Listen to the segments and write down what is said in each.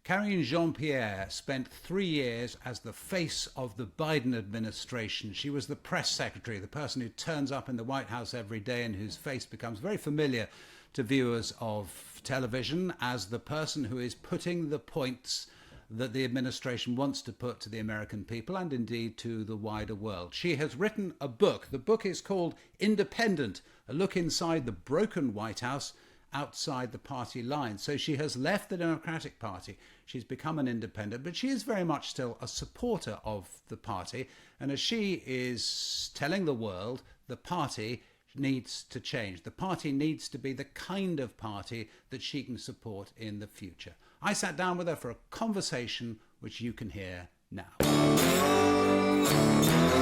Karine Jean-Pierre spent 3 years as the face of the Biden administration. She was the press secretary, the person who turns up in the White House every day and whose face becomes very familiar to viewers of television as the person who is putting the points that the administration wants to put to the American people and indeed to the wider world. She has written a book. The book is called Independent, a look inside the broken White House outside the party line. So she has left the Democratic Party. She's become an independent, but she is very much still a supporter of the party. And as she is telling the world, the party needs to change. The party needs to be the kind of party that she can support in the future. I sat down with her for a conversation which you can hear now.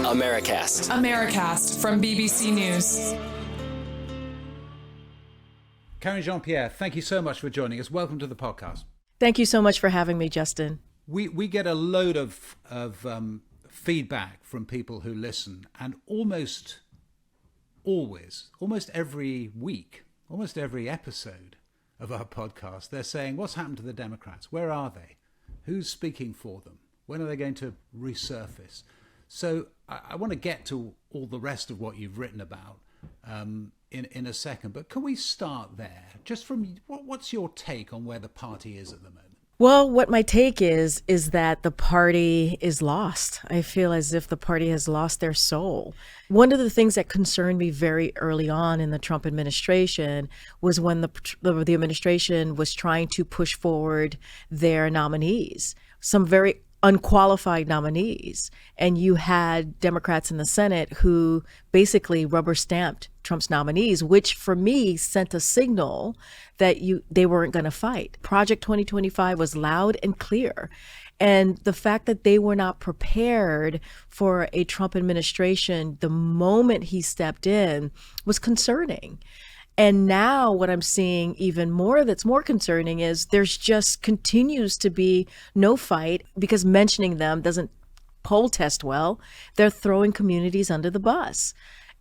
Americast from BBC News. Karine Jean-Pierre, thank you so much for joining us. Welcome to the podcast. Thank you so much for having me, Justin. We get a load of feedback from people who listen, and almost every week, almost every episode of our podcast, they're saying, what's happened to the Democrats? Where are they? Who's speaking for them? When are they going to resurface? So I want to get to all the rest of what you've written about in a second, but can we start there? Just from what's your take on where the party is at the moment? Well, what my take is that the party is lost. I feel as if the party has lost their soul. One of the things that concerned me very early on in the Trump administration was when the administration was trying to push forward their nominees, some very unqualified nominees. And you had Democrats in the Senate who basically rubber stamped Trump's nominees, which for me sent a signal that they weren't going to fight. Project 2025 was loud and clear. And the fact that they were not prepared for a Trump administration the moment he stepped in was concerning. And now what I'm seeing even more that's more concerning is there's just continues to be no fight because mentioning them doesn't poll test well. They're throwing communities under the bus.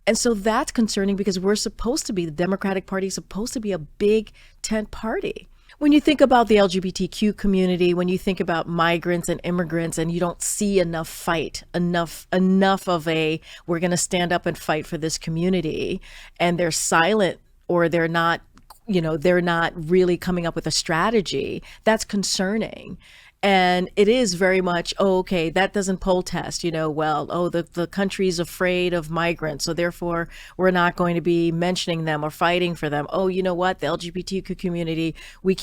And so that's concerning because the Democratic Party is supposed to be a big tent party. When you think about the LGBTQ community, when you think about migrants and immigrants, and you don't see enough fight, enough of we're going to stand up and fight for this community, and they're silent or they're not really coming up with a strategy, that's concerning. And it is very much, okay, that doesn't poll test, the country's afraid of migrants, so therefore we're not going to be mentioning them or fighting for them. Oh, you know what, the LGBTQ community, we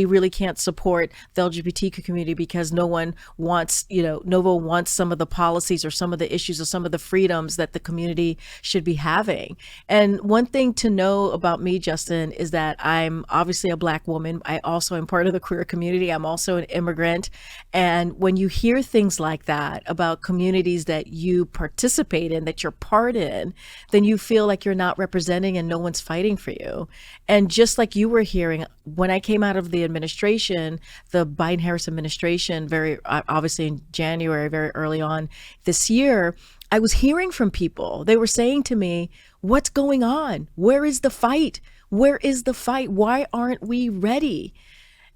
really can't support the LGBTQ community because no one wants some of the policies or some of the issues or some of the freedoms that the community should be having. And one thing to know about me, Justin, is that I'm obviously a Black woman. I also am part of the queer community. I'm also an immigrant. And when you hear things like that about communities that you participate in, that you're part in, then you feel like you're not representing and no one's fighting for you. And just like you were hearing, when I came out of the administration, the Biden-Harris administration, very obviously in January, very early on this year, I was hearing from people. They were saying to me, what's going on? Where is the fight? Where is the fight? Why aren't we ready?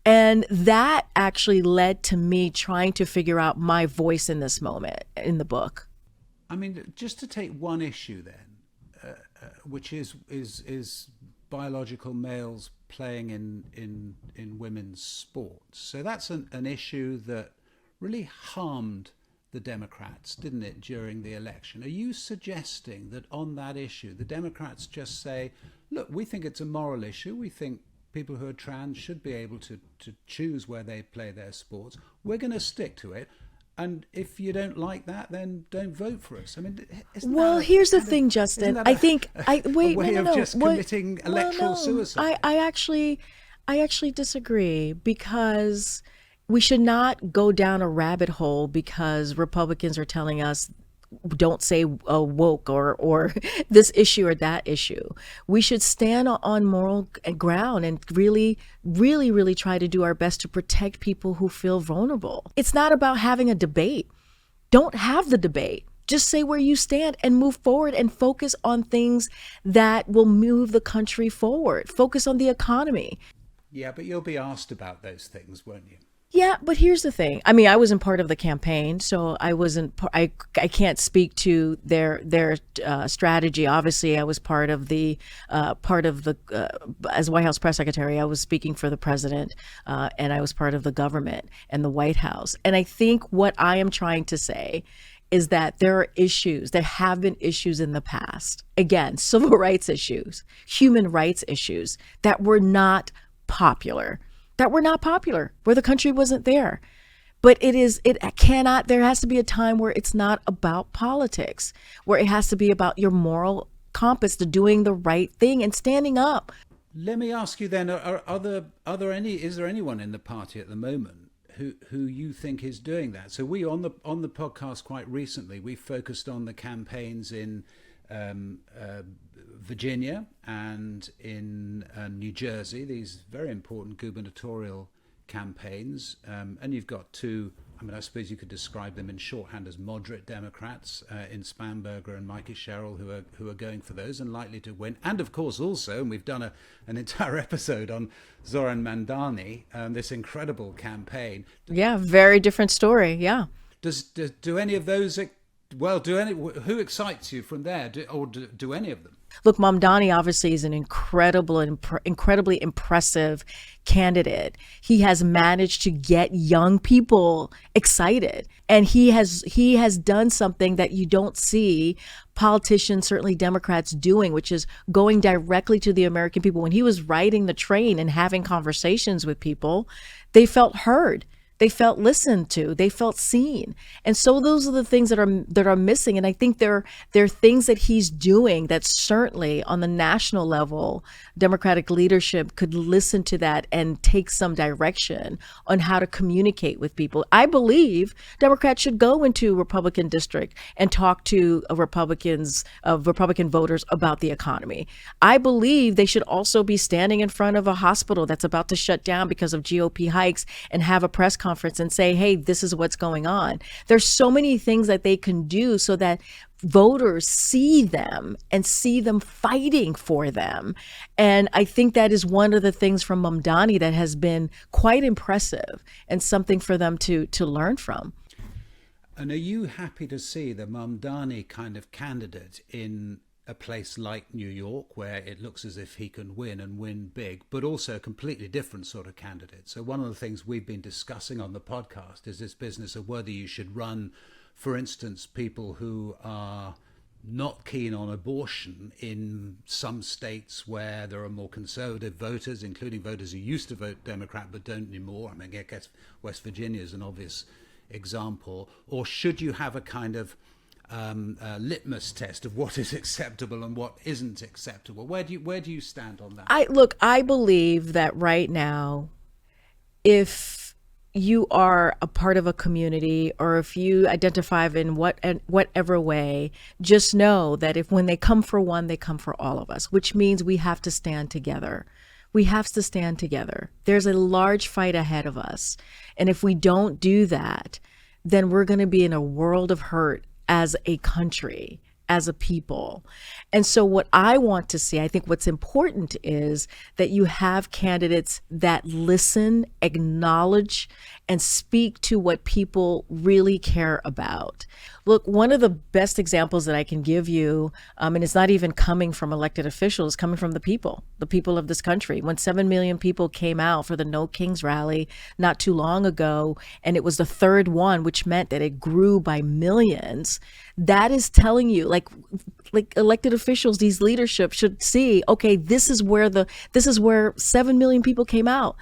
And that actually led to me trying to figure out my voice in this moment in the book. I mean, just to take one issue then, which is biological males playing in women's sports. So that's an issue that really harmed the Democrats, didn't it, during the election? Are you suggesting that on that issue, the Democrats just say, look, we think it's a moral issue. We think people who are trans should be able to choose where they play their sports. We're going to stick to it. And if you don't like that, then don't vote for us. I mean, here's the thing, Justin. I think committing electoral suicide. I actually disagree, because we should not go down a rabbit hole because Republicans are telling us don't say woke or this issue or that issue. We should stand on moral ground and really, really, really try to do our best to protect people who feel vulnerable. It's not about having a debate. Don't have the debate. Just say where you stand and move forward and focus on things that will move the country forward. Focus on the economy. Yeah, but you'll be asked about those things, won't you? Yeah, but here's the thing. I mean, I wasn't part of the campaign, so I wasn't. I can't speak to their strategy. Obviously, I was part of the as White House press secretary. I was speaking for the president, and I was part of the government and the White House. And I think what I am trying to say is that there are issues. There have been issues in the past. Again, civil rights issues, human rights issues that were not popular where the country wasn't there. But it cannot, there has to be a time where it's not about politics, where it has to be about your moral compass to doing the right thing and standing up. Let me ask you then, is there anyone in the party at the moment who you think is doing that? So we, on the podcast quite recently, we focused on the campaigns in Virginia and in New Jersey, these very important gubernatorial campaigns. And you've got two, I mean, I suppose you could describe them in shorthand as moderate Democrats in Spanberger and Mikey Sherrill who are going for those and likely to win. And of course also, and we've done an entire episode on Zoran Mandani, this incredible campaign. Yeah, very different story, yeah. Do any of those, who excites you from there, do any of them? Look, Mamdani obviously is an incredibly impressive candidate. He has managed to get young people excited, and he has done something that you don't see politicians, certainly Democrats, doing, which is going directly to the American people. When he was riding the train and having conversations with people, they felt heard. They felt listened to. They felt seen. And so those are the things that are missing. And I think there are things that he's doing that certainly on the national level, Democratic leadership could listen to that and take some direction on how to communicate with people. I believe Democrats should go into Republican district and talk to Republican voters about the economy. I believe they should also be standing in front of a hospital that's about to shut down because of GOP hikes and have a press conference and say, hey, this is what's going on. There's so many things that they can do so that voters see them and see them fighting for them. And I think that is one of the things from Mamdani that has been quite impressive and something for them to learn from. And are you happy to see the Mamdani kind of candidate in a place like New York, where it looks as if he can win and win big, but also a completely different sort of candidate? So one of the things we've been discussing on the podcast is this business of whether you should run, for instance, people who are not keen on abortion in some states where there are more conservative voters, including voters who used to vote Democrat but don't anymore. I mean, I guess West Virginia is an obvious example. Or should you have a kind of litmus test of what is acceptable and what isn't acceptable? Where do you stand on that? I believe that right now, if you are a part of a community or if you identify in whatever way, just know that when they come for one, they come for all of us, which means we have to stand together. We have to stand together. There's a large fight ahead of us. And if we don't do that, then we're going to be in a world of hurt as a country, as a people. And so what I want to see, I think what's important is that you have candidates that listen, acknowledge, and speak to what people really care about. Look, one of the best examples that I can give you, and it's not even coming from elected officials, coming from the people of this country. When 7 million people came out for the No Kings rally not too long ago, and it was the third one, which meant that it grew by millions, that is telling you, like elected officials, these leadership should see, okay, this is where 7 million people came out.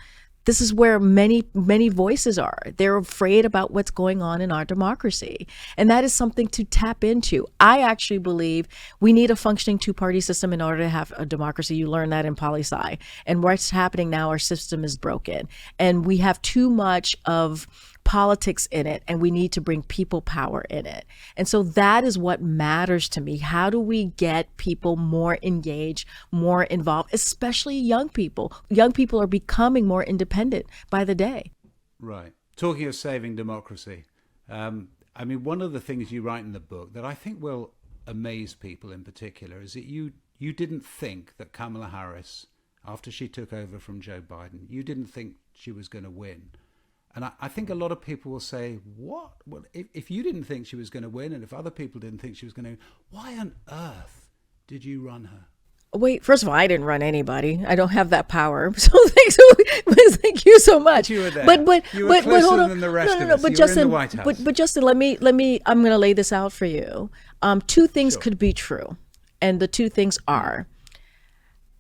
This is where many voices are. They're afraid about what's going on in our democracy. And that is something to tap into. I actually believe we need a functioning two-party system in order to have a democracy. You learn that in poli-sci. And what's happening now, our system is broken. And we have too much of politics in it, and we need to bring people power in it. And so that is what matters to me. How do we get people more engaged, more involved, especially young people? Young people are becoming more independent by the day. Right. Talking of saving democracy, I mean, one of the things you write in the book that I think will amaze people in particular is that you didn't think that Kamala Harris, after she took over from Joe Biden, you didn't think she was going to win. And I think a lot of people will say, what? Well, if you didn't think she was going to win, and if other people didn't think she was going to, why on earth did you run her? Wait, first of all, I didn't run anybody. I don't have that power. So thank you so much. But you were there. But You were closer hold on. than the rest of us. But You were Justin, in the White House. but Justin, let me. I'm going to lay this out for you. Two things could be true, and the two things are: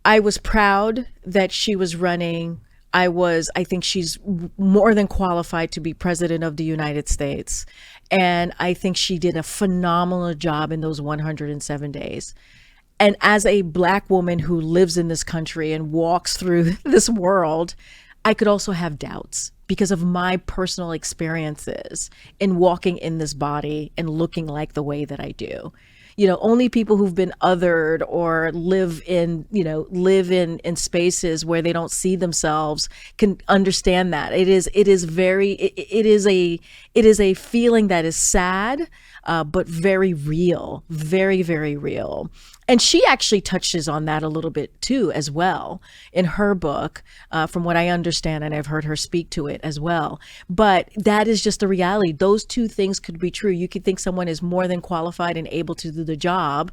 I was proud that she was running. I think she's more than qualified to be president of the United States. And I think she did a phenomenal job in those 107 days. And as a Black woman who lives in this country and walks through this world, I could also have doubts because of my personal experiences in walking in this body and looking like the way that I do. Only people who've been othered or live in spaces where they don't see themselves can understand that. It is a feeling that is sad, but very real, very, very real. And she actually touches on that a little bit too, as well, in her book, from what I understand, and I've heard her speak to it as well. But that is just the reality. Those two things could be true. You could think someone is more than qualified and able to do the job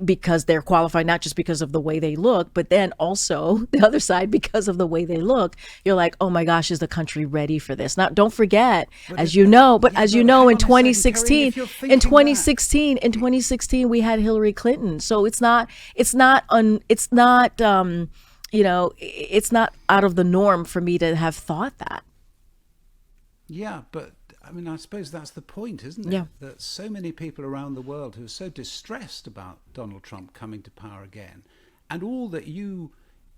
because they're qualified, not just because of the way they look, but then also the other side, because of the way they look, you're like, oh my gosh, is the country ready for this? Now, don't forget, in 2016, we had Hillary Clinton. So it's not out of the norm for me to have thought that. Yeah, but I mean, I suppose that's the point, isn't it? Yeah. That so many people around the world who are so distressed about Donald Trump coming to power again, and all that you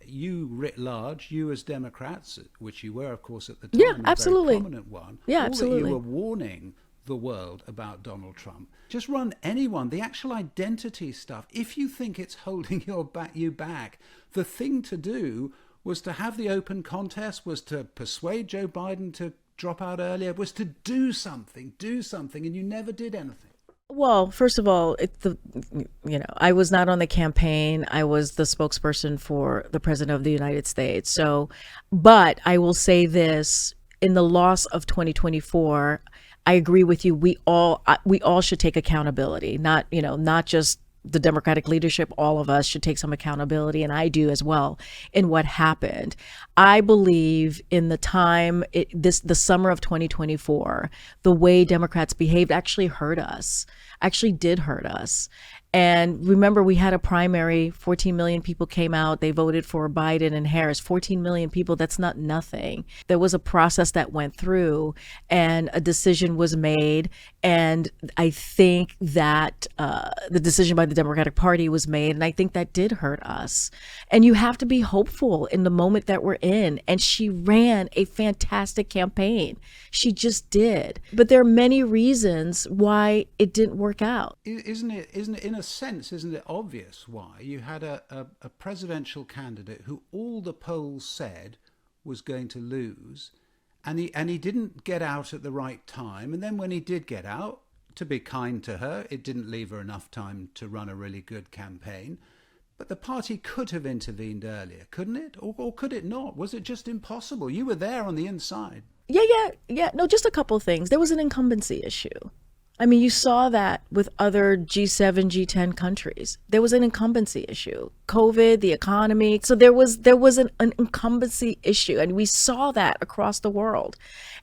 writ large, you as Democrats, which you were, of course, at the time, Yeah, a absolutely. very prominent one, Yeah, all absolutely. that you were warning the world about Donald Trump. Just run anyone. The actual identity stuff, if you think it's holding you back, the thing to do was to have the open contest, was to persuade Joe Biden to drop out earlier, was to do something, and you never did anything. Well, first of all, I was not on the campaign. I was the spokesperson for the President of the United States. So, but I will say this, in the loss of 2024, I agree with you. We all should take accountability, not just the Democratic leadership. All of us should take some accountability, and I do as well, in what happened. I believe in the summer of 2024, the way Democrats behaved actually did hurt us. And remember, we had a primary, 14 million people came out, they voted for Biden and Harris. 14 million people, that's not nothing. There was a process that went through and a decision was made. And I think that the decision by the Democratic Party was made, and I think that did hurt us. And you have to be hopeful in the moment that we're in. And she ran a fantastic campaign. She just did. But there are many reasons why it didn't work out. Isn't it in a sense, isn't it obvious why you had a presidential candidate who all the polls said was going to lose, and he didn't get out at the right time, and then when he did get out, to be kind to her, it didn't leave her enough time to run a really good campaign. But the party could have intervened earlier, couldn't it? Or could it not? Was it just impossible? You were there on the inside. Yeah. No, just a couple of things. There was an incumbency issue. I mean, you saw that with other G7, G10 countries. There was an incumbency issue. COVID, the economy. So there was an incumbency issue. And we saw that across the world.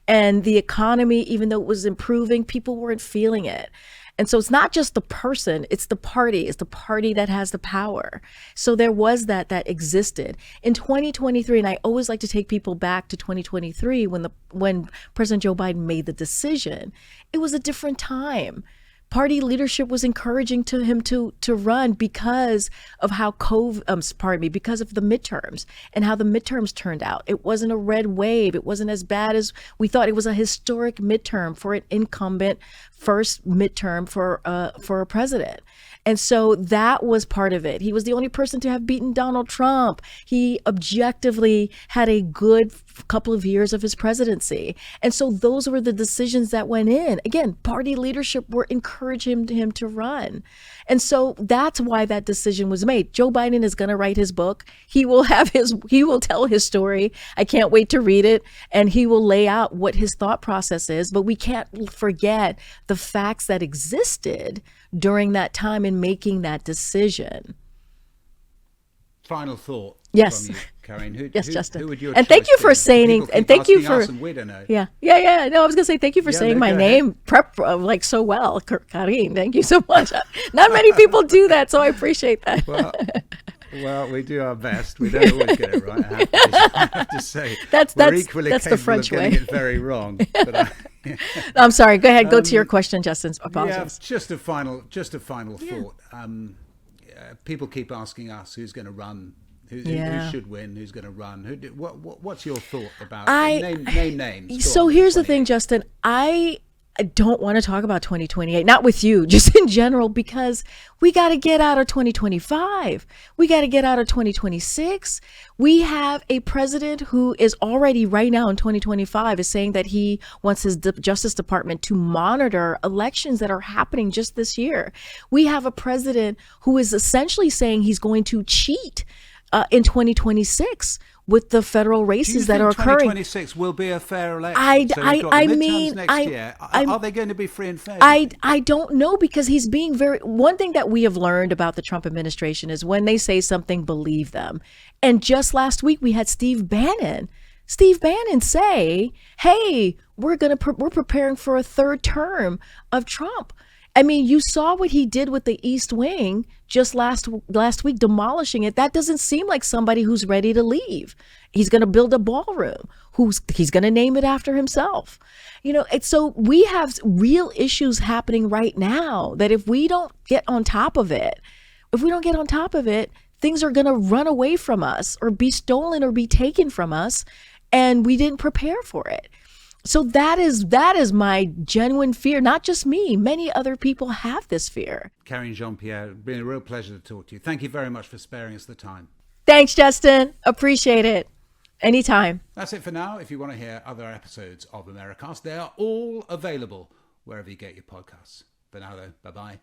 And the economy, even though it was improving, people weren't feeling it. And so it's not just the person, it's the party. It's the party that has the power. So there was that existed. In 2023, and I always like to take people back to 2023 when President Joe Biden made the decision, it was a different time. Party leadership was encouraging him to run because of how because of the midterms and how the midterms turned out. It wasn't a red wave. It wasn't as bad as we thought. It was a historic midterm for an incumbent, first midterm for a president. And so that was part of it. He was the only person to have beaten Donald Trump. He objectively had a good couple of years of his presidency. And so those were the decisions that went in. Again, party leadership were encouraging encourage him to run. And so that's why that decision was made. Joe Biden is going to write his book. He will tell his story. I can't wait to read it. And he will lay out what his thought process is. But we can't forget the facts that existed during that time in making that decision. Final thought. Yes. From you, Karine. Yes, Justin. Who would your and choice thank you for be? saying, and thank you for, we don't know. yeah. No, I was gonna say thank you for saying my name like so well, Karine. Thank you so much. Not many people do that, so I appreciate that. Well, we do our best. We don't always get it right. I have to say, that's equally the capable French of way. getting it very wrong. But I'm sorry. Go ahead. Go to your question, Justin. Apologies. Yeah, just a final thought. People keep asking us who's going to run. Who should win? Who's going to run? What's your thought about name names? So here's the thing, Justin. I don't want to talk about 2028, not with you, just in general, because we got to get out of 2025. We got to get out of 2026. We have a president who is already right now in 2025 is saying that he wants his Justice Department to monitor elections that are happening just this year. We have a president who is essentially saying he's going to cheat in 2026 with the federal races that are occurring. 2026 will be a fair election. Are they going to be free and fair? I don't know, because he's being one thing that we have learned about the Trump administration is when they say something, believe them. And just last week we had Steve Bannon say, hey, we're preparing for a third term of Trump. I mean, you saw what he did with the East Wing just last week, demolishing it. That doesn't seem like somebody who's ready to leave. He's going to build a ballroom. He's going to name it after himself. So we have real issues happening right now that if we don't get on top of it, things are going to run away from us or be stolen or be taken from us, and we didn't prepare for it. So that is my genuine fear. Not just me. Many other people have this fear. Karine Jean-Pierre, it's been a real pleasure to talk to you. Thank you very much for sparing us the time. Thanks, Justin. Appreciate it. Anytime. That's it for now. If you want to hear other episodes of Americast, they are all available wherever you get your podcasts. For now, though, bye-bye.